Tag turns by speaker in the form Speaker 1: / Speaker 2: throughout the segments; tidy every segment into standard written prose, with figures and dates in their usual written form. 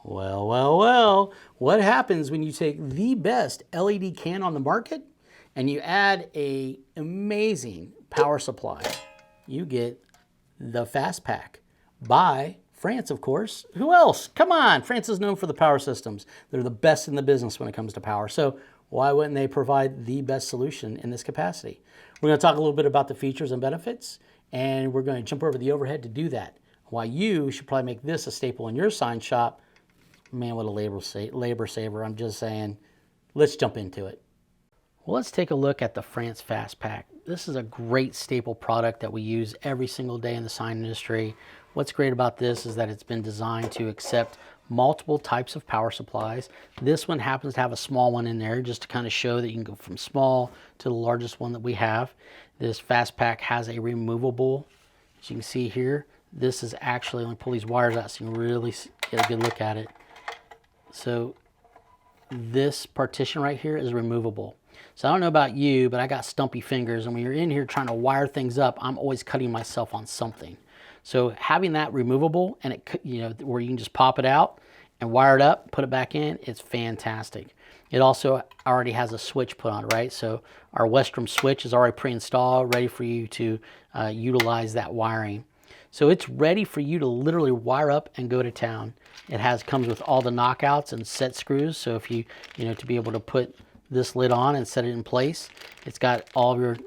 Speaker 1: Well, well, well, what happens when you take the best LED can on the market and you add a amazing power supply? You get the Fast Pack by France, of course. Who else? Come on, France is known for the power systems. They're the best in the business when it comes to power. So why wouldn't they provide the best solution in this capacity? We're going to talk a little bit about the features and benefits, and we're going to jump over the overhead to do that. Why you should probably make this a staple in your sign shop. Man, what a labor saver. I'm just saying, let's jump into it. Well, let's take a look at the France Fast Pack. This is a great staple product that we use every single day in the sign industry. What's great about this is that it's been designed to accept multiple types of power supplies. This one happens to have a small one in there just to kind of show that you can go from small to the largest one that we have. This Fast Pack has a removable, as you can see here. This is actually, let me pull these wires out so you can really get a good look at it. So this partition right here is removable. So I don't know about you, but I got stumpy fingers, and when you're in here trying to wire things up, I'm always cutting myself on something. So having that removable and it, where you can just pop it out and wire it up, put it back in, it's fantastic. It also already has a switch put on, right? So our Westrom switch is already pre-installed, ready for you to utilize that wiring. So it's ready for you to literally wire up and go to town. It comes with all the knockouts and set screws. So if you to be able to put this lid on and set it in place, it's got all of your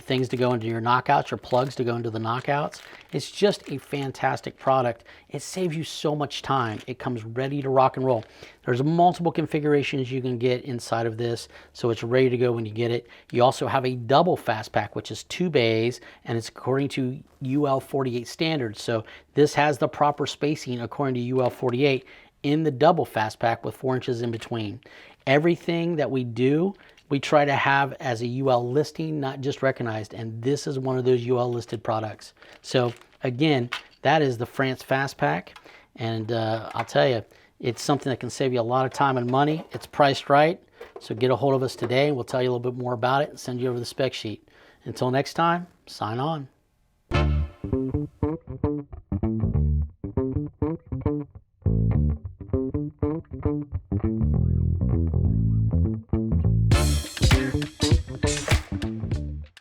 Speaker 1: things to go into your knockouts, your plugs to go into the knockouts. It's just a fantastic product. It saves you so much time. It comes ready to rock and roll. There's multiple configurations you can get inside of this, so it's ready to go when you get it. You also have a double Fast Pack, which is 2 bays, and it's according to UL 48 standards. So this has the proper spacing according to UL 48 in the double Fast Pack with 4 inches in between. Everything that we do, we try to have as a UL listing, not just recognized, and this is one of those UL listed products. So again, that is the France Fast Pack, and I'll tell you, it's something that can save you a lot of time and money. It's priced right, so get a hold of us today, and we'll tell you a little bit more about it and send you over the spec sheet. Until next time, sign on.